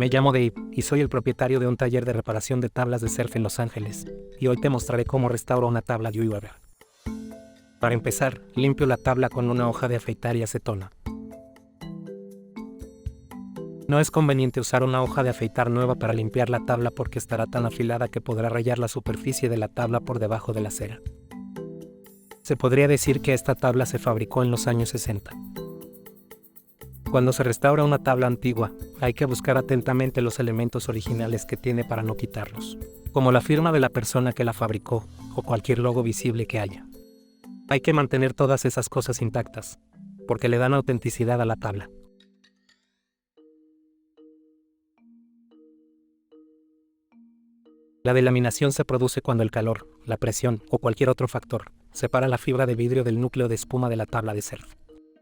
Me llamo Dave y soy el propietario de un taller de reparación de tablas de surf en Los Ángeles, y hoy te mostraré cómo restauro una tabla de UV. Para empezar, limpio la tabla con una hoja de afeitar y acetona. No es conveniente usar una hoja de afeitar nueva para limpiar la tabla porque estará tan afilada que podrá rayar la superficie de la tabla por debajo de la cera. Se podría decir que esta tabla se fabricó en los años 60. Cuando se restaura una tabla antigua, hay que buscar atentamente los elementos originales que tiene para no quitarlos, como la firma de la persona que la fabricó o cualquier logo visible que haya. Hay que mantener todas esas cosas intactas, porque le dan autenticidad a la tabla. La delaminación se produce cuando el calor, la presión o cualquier otro factor separa la fibra de vidrio del núcleo de espuma de la tabla de surf.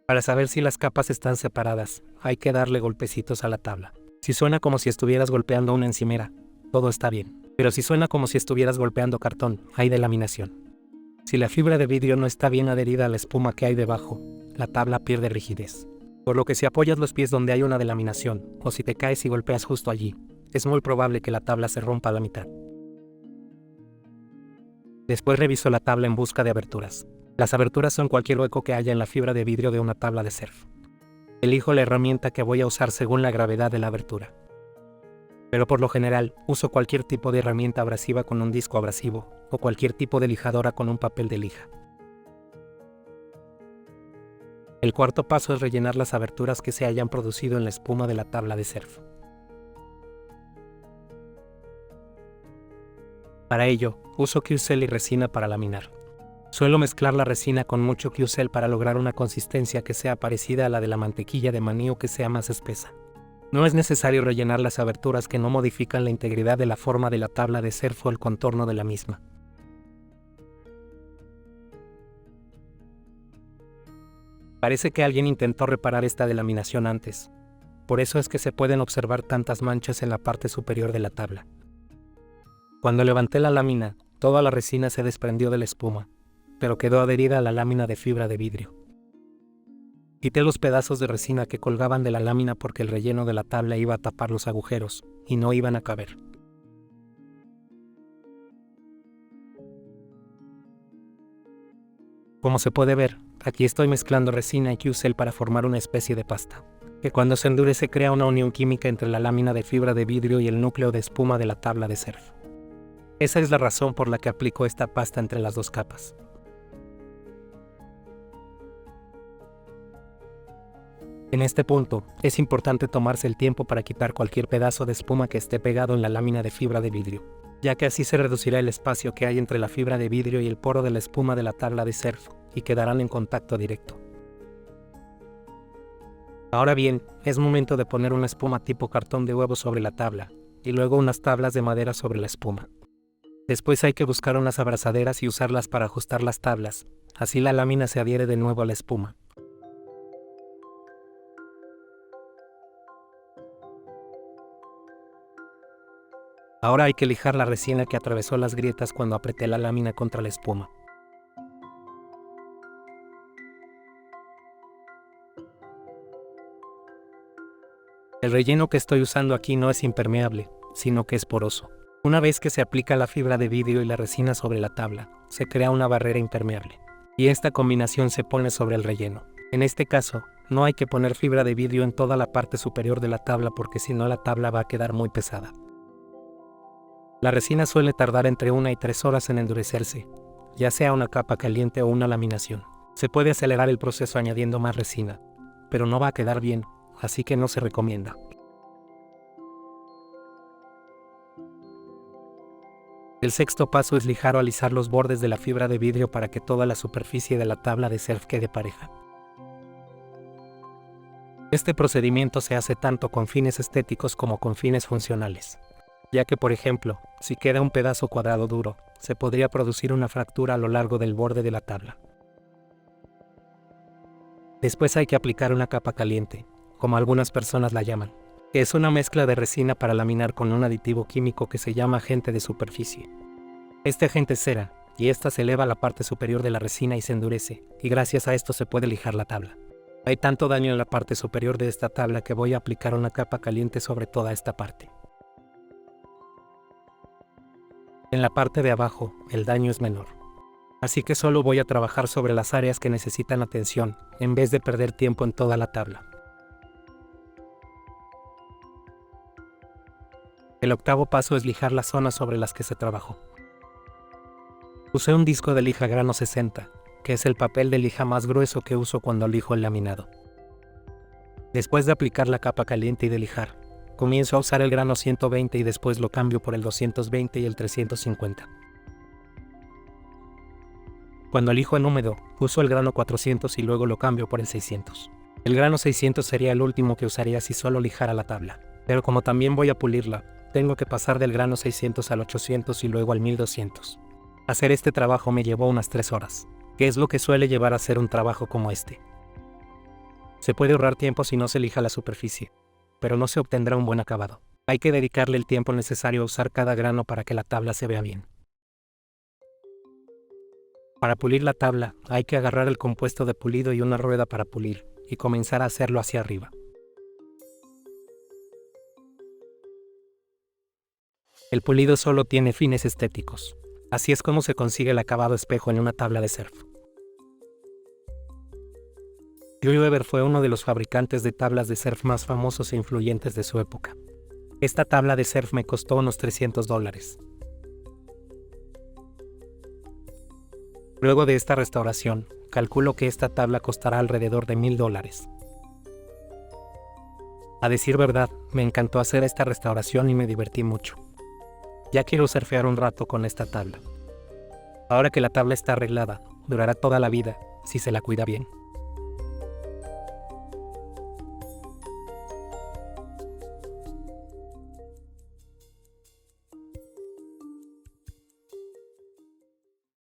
Para saber si las capas están separadas, hay que darle golpecitos a la tabla. Si suena como si estuvieras golpeando una encimera, todo está bien. Pero si suena como si estuvieras golpeando cartón, hay delaminación. Si la fibra de vidrio no está bien adherida a la espuma que hay debajo, la tabla pierde rigidez. Por lo que si apoyas los pies donde hay una delaminación, o si te caes y golpeas justo allí, es muy probable que la tabla se rompa a la mitad. Después reviso la tabla en busca de aberturas. Las aberturas son cualquier hueco que haya en la fibra de vidrio de una tabla de surf. Elijo la herramienta que voy a usar según la gravedad de la abertura. Pero por lo general, uso cualquier tipo de herramienta abrasiva con un disco abrasivo, o cualquier tipo de lijadora con un papel de lija. El cuarto paso es rellenar las aberturas que se hayan producido en la espuma de la tabla de surf. Para ello, uso Q-Cell y resina para laminar. Suelo mezclar la resina con mucho Q-Cell para lograr una consistencia que sea parecida a la de la mantequilla de maní o que sea más espesa. No es necesario rellenar las aberturas que no modifican la integridad de la forma de la tabla de surf o el contorno de la misma. Parece que alguien intentó reparar esta delaminación antes. Por eso es que se pueden observar tantas manchas en la parte superior de la tabla. Cuando levanté la lámina, toda la resina se desprendió de la espuma, pero quedó adherida a la lámina de fibra de vidrio. Quité los pedazos de resina que colgaban de la lámina porque el relleno de la tabla iba a tapar los agujeros y no iban a caber. Como se puede ver, aquí estoy mezclando resina y Q-Cell para formar una especie de pasta, que cuando se endurece crea una unión química entre la lámina de fibra de vidrio y el núcleo de espuma de la tabla de surf. Esa es la razón por la que aplico esta pasta entre las dos capas. En este punto, es importante tomarse el tiempo para quitar cualquier pedazo de espuma que esté pegado en la lámina de fibra de vidrio, ya que así se reducirá el espacio que hay entre la fibra de vidrio y el poro de la espuma de la tabla de surf, y quedarán en contacto directo. Ahora bien, es momento de poner una espuma tipo cartón de huevo sobre la tabla, y luego unas tablas de madera sobre la espuma. Después hay que buscar unas abrazaderas y usarlas para ajustar las tablas, así la lámina se adhiere de nuevo a la espuma. Ahora hay que lijar la resina que atravesó las grietas cuando apreté la lámina contra la espuma. El relleno que estoy usando aquí no es impermeable, sino que es poroso. Una vez que se aplica la fibra de vidrio y la resina sobre la tabla, se crea una barrera impermeable, y esta combinación se pone sobre el relleno. En este caso, no hay que poner fibra de vidrio en toda la parte superior de la tabla porque si no la tabla va a quedar muy pesada. La resina suele tardar entre 1 y 3 horas en endurecerse, ya sea una capa caliente o una laminación. Se puede acelerar el proceso añadiendo más resina, pero no va a quedar bien, así que no se recomienda. El sexto paso es lijar o alisar los bordes de la fibra de vidrio para que toda la superficie de la tabla de surf quede pareja. Este procedimiento se hace tanto con fines estéticos como con fines funcionales, ya que, por ejemplo, si queda un pedazo cuadrado duro, se podría producir una fractura a lo largo del borde de la tabla. Después hay que aplicar una capa caliente, como algunas personas la llaman, que es una mezcla de resina para laminar con un aditivo químico que se llama agente de superficie. Este agente es cera, y esta se eleva a la parte superior de la resina y se endurece, y gracias a esto se puede lijar la tabla. Hay tanto daño en la parte superior de esta tabla que voy a aplicar una capa caliente sobre toda esta parte. En la parte de abajo, el daño es menor. Así que solo voy a trabajar sobre las áreas que necesitan atención, en vez de perder tiempo en toda la tabla. El octavo paso es lijar las zonas sobre las que se trabajó. Usé un disco de lija grano 60, que es el papel de lija más grueso que uso cuando lijo el laminado. Después de aplicar la capa caliente y de lijar, comienzo a usar el grano 120 y después lo cambio por el 220 y el 350. Cuando lijo en húmedo, uso el grano 400 y luego lo cambio por el 600. El grano 600 sería el último que usaría si solo lijara la tabla, pero como también voy a pulirla, tengo que pasar del grano 600 al 800 y luego al 1200. Hacer este trabajo me llevó unas 3 horas, que es lo que suele llevar a hacer un trabajo como este. Se puede ahorrar tiempo si no se lija la superficie, pero no se obtendrá un buen acabado. Hay que dedicarle el tiempo necesario a usar cada grano para que la tabla se vea bien. Para pulir la tabla, hay que agarrar el compuesto de pulido y una rueda para pulir, y comenzar a hacerlo hacia arriba. El pulido solo tiene fines estéticos. Así es como se consigue el acabado espejo en una tabla de surf. Joy Weber fue uno de los fabricantes de tablas de surf más famosos e influyentes de su época. Esta tabla de surf me costó unos $300. Luego de esta restauración, calculo que esta tabla costará alrededor de $1000. A decir verdad, me encantó hacer esta restauración y me divertí mucho. Ya quiero surfear un rato con esta tabla. Ahora que la tabla está arreglada, durará toda la vida, si se la cuida bien.